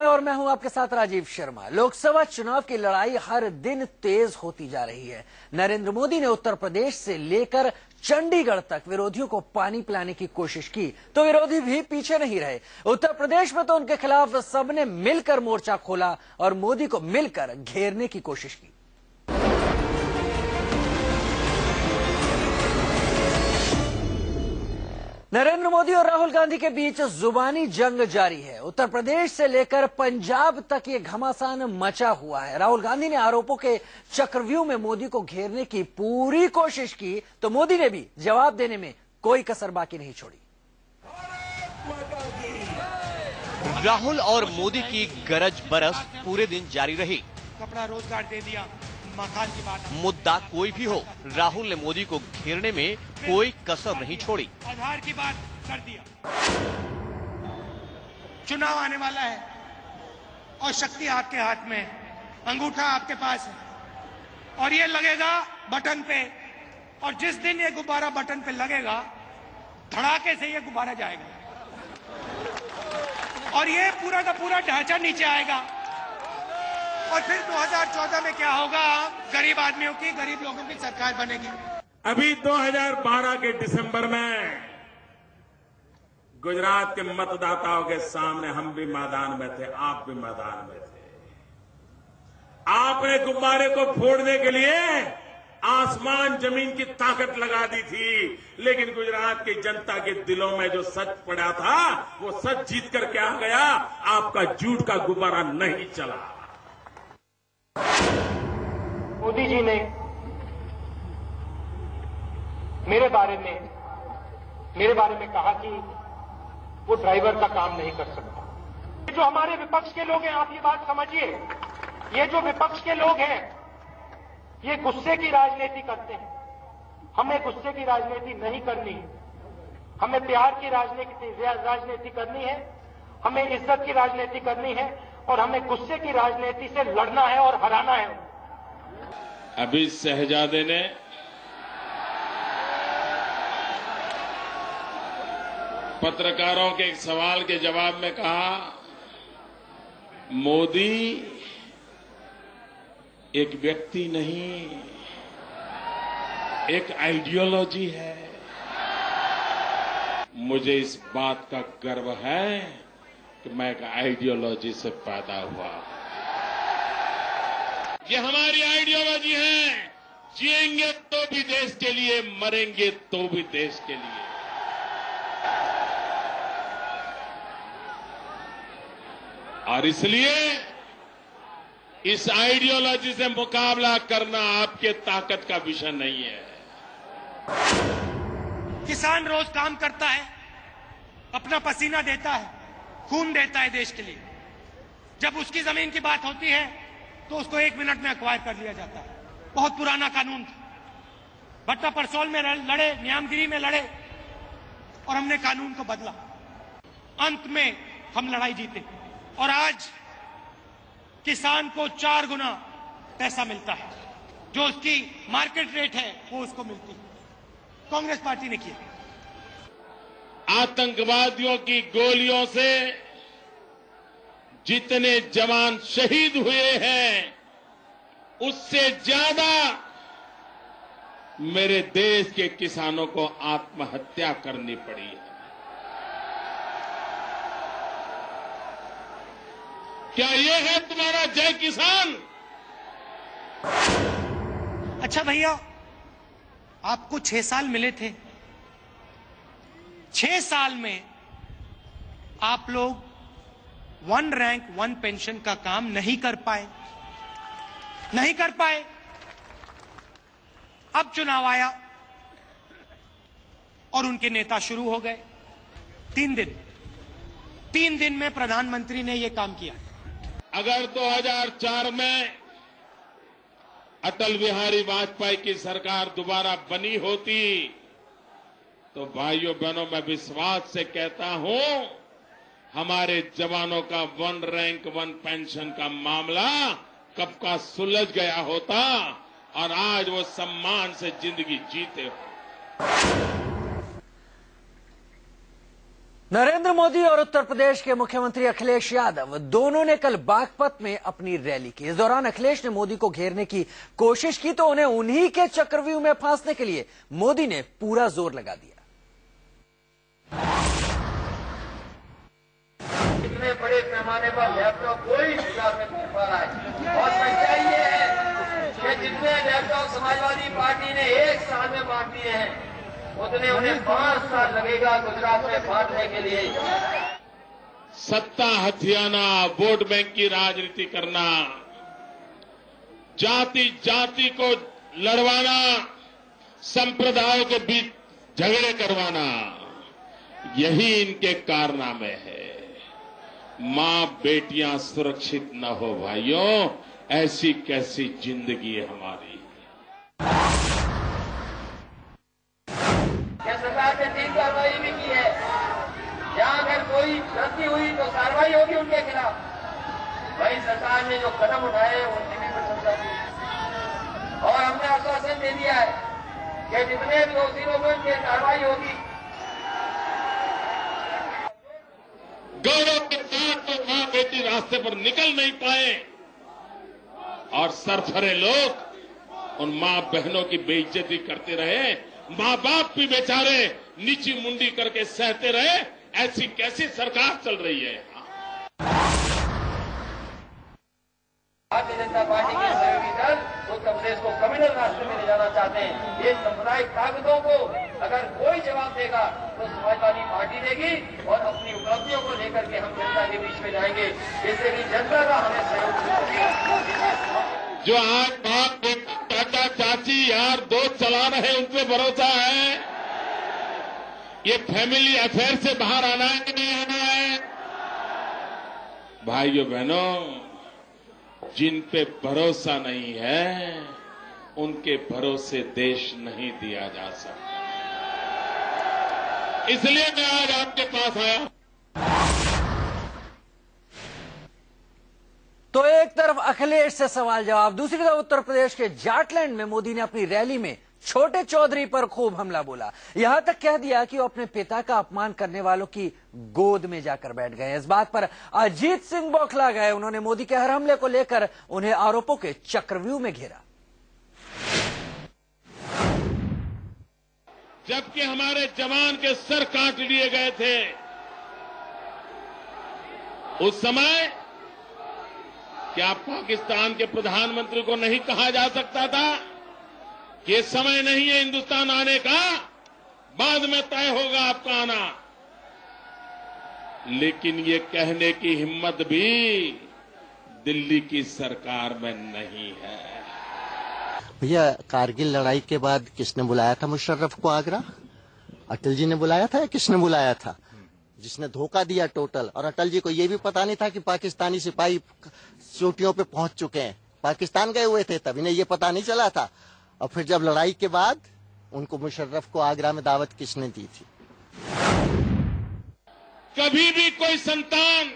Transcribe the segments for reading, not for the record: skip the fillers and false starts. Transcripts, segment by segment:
और मैं हूं आपके साथ राजीव शर्मा। लोकसभा चुनाव की लड़ाई हर दिन तेज होती जा रही है। नरेंद्र मोदी ने उत्तर प्रदेश से लेकर चंडीगढ़ तक विरोधियों को पानी पिलाने की कोशिश की तो विरोधी भी पीछे नहीं रहे। उत्तर प्रदेश में तो उनके खिलाफ सबने मिलकर मोर्चा खोला और मोदी को मिलकर घेरने की कोशिश की। नरेंद्र मोदी और राहुल गांधी के बीच जुबानी जंग जारी है। उत्तर प्रदेश से लेकर पंजाब तक ये घमासान मचा हुआ है। राहुल गांधी ने आरोपों के चक्रव्यूह में मोदी को घेरने की पूरी कोशिश की तो मोदी ने भी जवाब देने में कोई कसर बाकी नहीं छोड़ी। राहुल और मोदी की गरज बरस पूरे दिन जारी रही। कपड़ा रोजगार दे दिया, मकान की बात, मुद्दा कोई भी हो, राहुल ने मोदी को घेरने में कोई कसर नहीं छोड़ी। आधार की बात कर दिया। चुनाव आने वाला है और शक्ति आपके हाथ में है, अंगूठा आपके पास है और ये लगेगा बटन पे और जिस दिन ये गुब्बारा बटन पे लगेगा धड़ाके से ये गुब्बारा जाएगा और ये पूरा का पूरा ढांचा नीचे आएगा और फिर 2014 में क्या होगा? गरीब आदमियों की, गरीब लोगों की सरकार बनेगी। अभी 2012 के दिसंबर में गुजरात के मतदाताओं के सामने हम भी मैदान में थे, आप भी मैदान में थे। आपने गुब्बारे को फोड़ने के लिए आसमान जमीन की ताकत लगा दी थी, लेकिन गुजरात की जनता के दिलों में जो सच पड़ा था वो सच जीत कर क्या गया? आपका झूठ का गुब्बारा नहीं चला। मोदी जी ने मेरे बारे में कहा कि वो ड्राइवर का काम नहीं कर सकता। ये जो हमारे विपक्ष के लोग हैं, आप ये बात समझिए, ये जो विपक्ष के लोग हैं ये गुस्से की राजनीति करते हैं। हमें गुस्से की राजनीति नहीं करनी है, हमें प्यार की राजनीति करनी है, हमें इज्जत की राजनीति करनी है और हमें गुस्से की राजनीति से लड़ना है और हराना है। अभी शहजादे ने पत्रकारों के एक सवाल के जवाब में कहा, मोदी एक व्यक्ति नहीं, एक आइडियोलॉजी है। मुझे इस बात का गर्व है कि मैं एक आइडियोलॉजी से पैदा हुआ। ये हमारी आइडियोलॉजी है, जिएंगे तो भी देश के लिए, मरेंगे तो भी देश के लिए। और इसलिए इस आइडियोलॉजी से मुकाबला करना आपके ताकत का विषय नहीं है। किसान रोज काम करता है, अपना पसीना देता है, खून देता है देश के लिए। जब उसकी जमीन की बात होती है तो उसको 1 मिनट में अक्वायर कर लिया जाता है। बहुत पुराना कानून था। भट्टा परसौल में लड़े, न्यामगिरी में लड़े और हमने कानून को बदला। अंत में हम लड़ाई जीते और आज किसान को 4 गुना पैसा मिलता है, जो उसकी मार्केट रेट है वो उसको मिलती है। कांग्रेस पार्टी ने किया। आतंकवादियों की गोलियों से जितने जवान शहीद हुए हैं उससे ज्यादा मेरे देश के किसानों को आत्महत्या करनी पड़ी है। क्या ये है तुम्हारा जय किसान? अच्छा भैया, आपको 6 साल मिले थे। 6 साल में आप लोग 1 रैंक 1 पेंशन का काम नहीं कर पाए। अब चुनाव आया और उनके नेता शुरू हो गए। 3 दिन में प्रधानमंत्री ने यह काम किया। अगर 2004 में अटल बिहारी वाजपेयी की सरकार दोबारा बनी होती तो भाइयों बहनों, मैं विश्वास से कहता हूं, हमारे जवानों का 1 रैंक 1 पेंशन का मामला कब का सुलझ गया होता और आज वो सम्मान से जिंदगी जीते हो। नरेंद्र मोदी और उत्तर प्रदेश के मुख्यमंत्री अखिलेश यादव दोनों ने कल बागपत में अपनी रैली की। इस दौरान अखिलेश ने मोदी को घेरने की कोशिश की तो उन्हें उन्हीं के चक्रव्यूह में फांसने के लिए मोदी ने पूरा जोर लगा दिया। इतने बड़े पैमाने पर लैपटॉप कोई जुगाड़ नहीं कर पा रहा है और सच्चाई ये है कि जितने लैपटॉप समाजवादी पार्टी ने एक साल में बांट दिए हैं उतने उन्हें 5 साल लगेगा गुजरात में बांटने के लिए। सत्ता हथियाना, वोट बैंक की राजनीति करना, जाति जाति को लड़वाना, संप्रदायों के बीच झगड़े करवाना, यही इनके कारनामे है। मां बेटियां सुरक्षित न हो भाइयों, ऐसी कैसी जिंदगी है हमारी। सरकार ने 3 कार्रवाई भी की है। जहां अगर कोई गलती हुई तो कार्रवाई होगी उनके खिलाफ। वही सरकार ने जो कदम उठाए उनकी भी प्रशंसा की और हमने आश्वासन दे दिया है कि जितने भी दोषी लोगों की कार्रवाई होगी। गौरव के साथ तो मां बेटी रास्ते पर निकल नहीं पाए और सरफरे लोग उन मां बहनों की बेइज्जती करते रहे। मां बाप भी बेचारे नीची मुंडी करके सहते रहे। ऐसी कैसी सरकार चल रही है। भारतीय जनता पार्टी के सहयोगी दल उत्तर प्रदेश को कम्युनल रास्ते में ले जाना चाहते हैं। ये सांप्रदायिक ताकतों को अगर कोई जवाब देगा तो समाजवादी पार्टी देगी और अपनी उपलब्धियों को लेकर के हम जनता के बीच में जाएंगे, जिससे कि जनता का हमें सहयोग मिलेगा। जो आज बाप चाचा चाची यार दोस्त चला रहे उन पे भरोसा है। ये फैमिली अफेयर से बाहर आना है कि नहीं आना है। भाइयों बहनों, जिन पे भरोसा नहीं है उनके भरोसे देश नहीं दिया जा सकता। इसलिए मैं आज आपके पास आया। तो एक तरफ अखिलेश से सवाल जवाब, दूसरी तरफ उत्तर प्रदेश के जाटलैंड में मोदी ने अपनी रैली में छोटे चौधरी पर खूब हमला बोला। यहां तक कह दिया कि वो अपने पिता का अपमान करने वालों की गोद में जाकर बैठ गए। इस बात पर अजीत सिंह बौखला गए। उन्होंने मोदी के हर हमले को लेकर उन्हें आरोपों के चक्रव्यूह में घेरा। जबकि हमारे जवान के सर काट लिए गए थे, उस समय क्या पाकिस्तान के प्रधानमंत्री को नहीं कहा जा सकता था कि ये समय नहीं है हिंदुस्तान आने का, बाद में तय होगा आपका आना। लेकिन ये कहने की हिम्मत भी दिल्ली की सरकार में नहीं है। भैया, कारगिल लड़ाई के बाद किसने बुलाया था मुशर्रफ को आगरा? अटल जी ने बुलाया था या किसने बुलाया था? जिसने धोखा दिया टोटल। और अटल जी को यह भी पता नहीं था कि पाकिस्तानी सिपाही चोटियों पे पहुंच चुके हैं, पाकिस्तान गए हुए थे, तब इन्हें यह पता नहीं चला था। और फिर जब लड़ाई के बाद उनको मुशर्रफ को आगरा में दावत किसने दी थी? कभी भी कोई संतान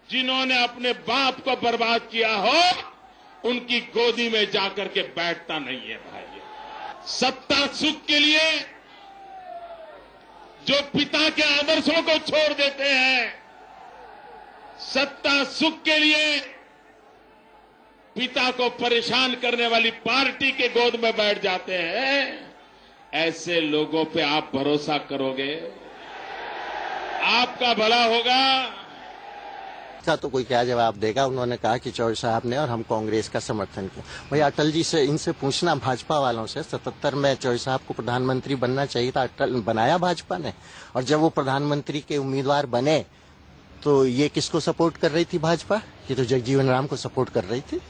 जिन्होंने अपने बाप को बर्बाद किया हो उनकी गोदी में जाकर के बैठता नहीं है भाई। सत्ता सुख के लिए जो पिता के आदर्शों को छोड़ देते हैं, सत्ता सुख के लिए पिता को परेशान करने वाली पार्टी के गोद में बैठ जाते हैं, ऐसे लोगों पे आप भरोसा करोगे? आपका भला होगा। का तो कोई क्या जवाब देगा? उन्होंने कहा कि चौधरी साहब ने और हम कांग्रेस का समर्थन किया। भाई अटल जी से इनसे पूछना, भाजपा वालों से, 77 में चौधरी साहब को प्रधानमंत्री बनना चाहिए था, अटल बनाया भाजपा ने। और जब वो प्रधानमंत्री के उम्मीदवार बने तो ये किसको सपोर्ट कर रही थी भाजपा? ये तो जगजीवन राम को सपोर्ट कर रही थी।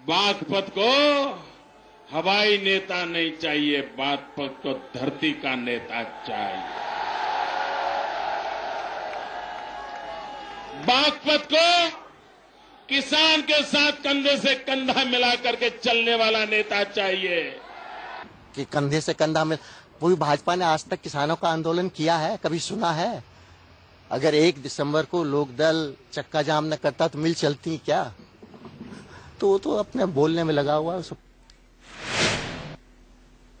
बागपत को हवाई नेता नहीं चाहिए, बागपत को धरती का नेता चाहिए। बागपत को किसान के साथ कंधे से कंधा मिला करके चलने वाला नेता चाहिए। कि कंधे से कंधा मिल, वो भी भाजपा ने आज तक किसानों का आंदोलन किया है? कभी सुना है? अगर 1 दिसंबर को लोकदल चक्का जाम न करता तो मिल चलती क्या? तो अपने बोलने में लगा हुआ है।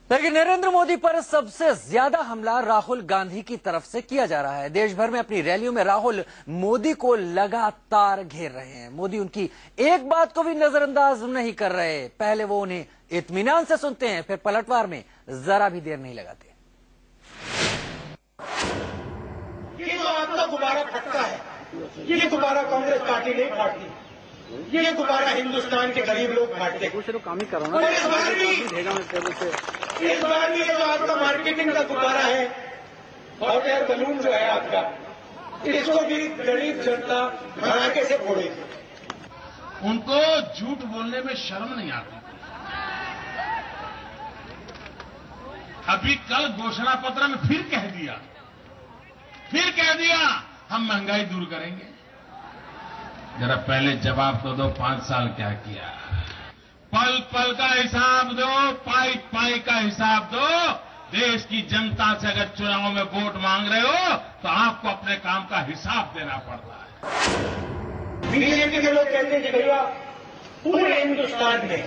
लेकिन नरेंद्र मोदी पर सबसे ज्यादा हमला राहुल गांधी की तरफ से किया जा रहा है। देश भर में अपनी रैलियों में राहुल मोदी को लगातार घेर रहे हैं। मोदी उनकी एक बात को भी नजरअंदाज नहीं कर रहे। पहले वो उन्हें इत्मीनान से सुनते हैं, फिर पलटवार में जरा भी देर नहीं लगाते। ये जो आपका गुब्बारा फटता है, ये गुब्बारा कांग्रेस पार्टी नहीं फाड़ती, ये गुब्बारा हिंदुस्तान के गरीब लोग फाड़ते हैं। इस बार भी ये जो आपका मार्केटिंग का गुब्बारा है, हॉट एयर बलून जो है आपका, इसको भी गरीब जनता धड़ाके से फोड़ेगी। उनको झूठ बोलने में शर्म नहीं आती। अभी कल घोषणा पत्र में फिर कह दिया हम महंगाई दूर करेंगे। जरा पहले जवाब तो दो, 5 साल क्या किया? पल पल का हिसाब दो, पाई पाई का हिसाब दो। देश की जनता से अगर चुनाव में वोट मांग रहे हो तो आपको अपने काम का हिसाब देना पड़ता है। बीजेपी के लोग कहते हैं कि भैया पूरे हिंदुस्तान में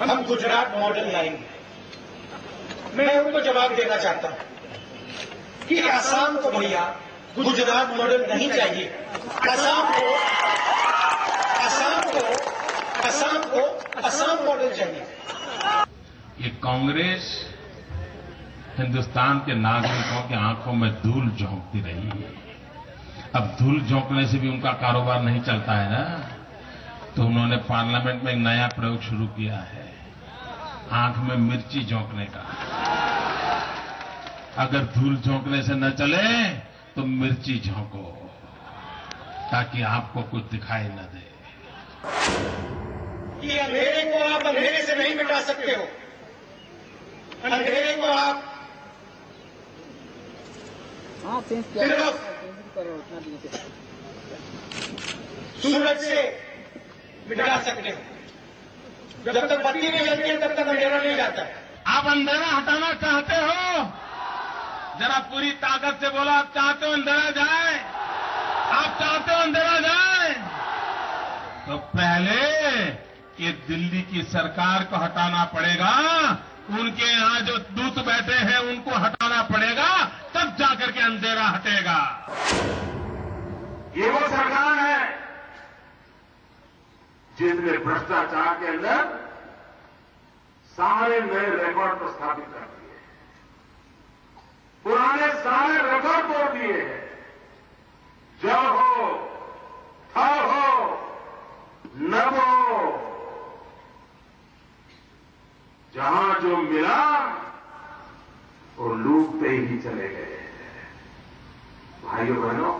हम गुजरात मॉडल लाएंगे। मैं उनको जवाब देना चाहता हूं कि असम को भैया गुजरात मॉडल नहीं चाहिए। असम मॉडल चाहिए। ये कांग्रेस हिंदुस्तान के नागरिकों की आंखों में धूल झोंकती रही है। अब धूल झोंकने से भी उनका कारोबार नहीं चलता है ना, तो उन्होंने पार्लियामेंट में एक नया प्रयोग शुरू किया है, आंख में मिर्ची झोंकने का। अगर धूल झोंकने से न चले तो मिर्ची झोंको, ताकि आपको कुछ दिखाई न दे। कि अंधेरे को आप अंधेरे से नहीं मिटा सकते हो। अंधेरे को आप सिर्फ सूरज से मिटा सकते हो। जब तक बत्ती नहीं जलती है तब तक अंधेरा नहीं जाता है। आप अंधेरा हटाना चाहते हो? जरा पूरी ताकत से बोलो, आप चाहते हो अंधेरा जाए? आप चाहते हो अंधेरा जाए? तो पहले ये दिल्ली की सरकार को हटाना पड़ेगा, उनके यहां जो दूत बैठे हैं उनको हटाना पड़ेगा, तब जाकर के अंधेरा हटेगा। ये वो सरकार है जिसने भ्रष्टाचार के अंदर सारे नए रिकॉर्ड को स्थापित कर दिए, पुराने सारे रिकॉर्ड तोड़ दिए हैं। जब हो, थल हो, नब हो, जहां जो मिला वो लूटते ही चले गए। भाइयों बहनों,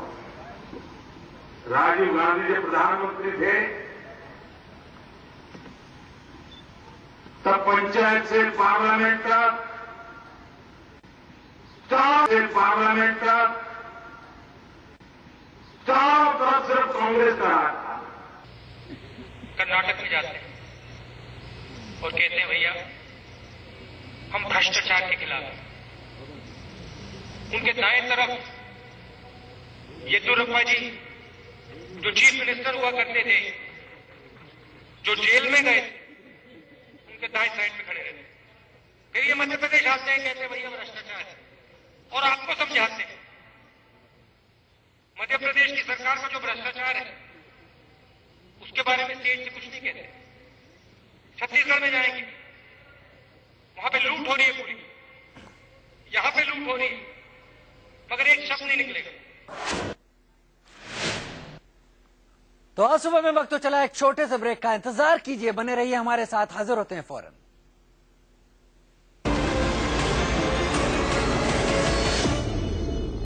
राजीव गांधी जब प्रधानमंत्री थे तब पंचायत से पार्लियामेंट तक, चारों से पार्लियामेंट तक, चारों तरफ सिर्फ कांग्रेस का राज था। कर्नाटक में जाते हैं और कहते हैं भैया हम भ्रष्टाचार के खिलाफ हैं। उनके दाएं तरफ येदियुरप्पा जी जो चीफ मिनिस्टर हुआ करते थे, जो जेल में गए, उनके दाएं साइड में खड़े रहते। फिर ये मध्य प्रदेश आते हैं, कहते हैं भैया भ्रष्टाचार है, और आपको समझाते हैं मध्य प्रदेश की सरकार का जो भ्रष्टाचार है उसके बारे में स्टेज से कुछ नहीं कहते। छत्तीसगढ़ में जाएंगे, वहां पे लूट हो रही है पूरी, यहां पे लूट हो रही है, मगर एक शब्द नहीं निकलेगा। तो आज सुबह में वक्त तो चला एक छोटे से ब्रेक का। इंतजार कीजिए, बने रहिए हमारे साथ, हाजिर होते हैं फौरन।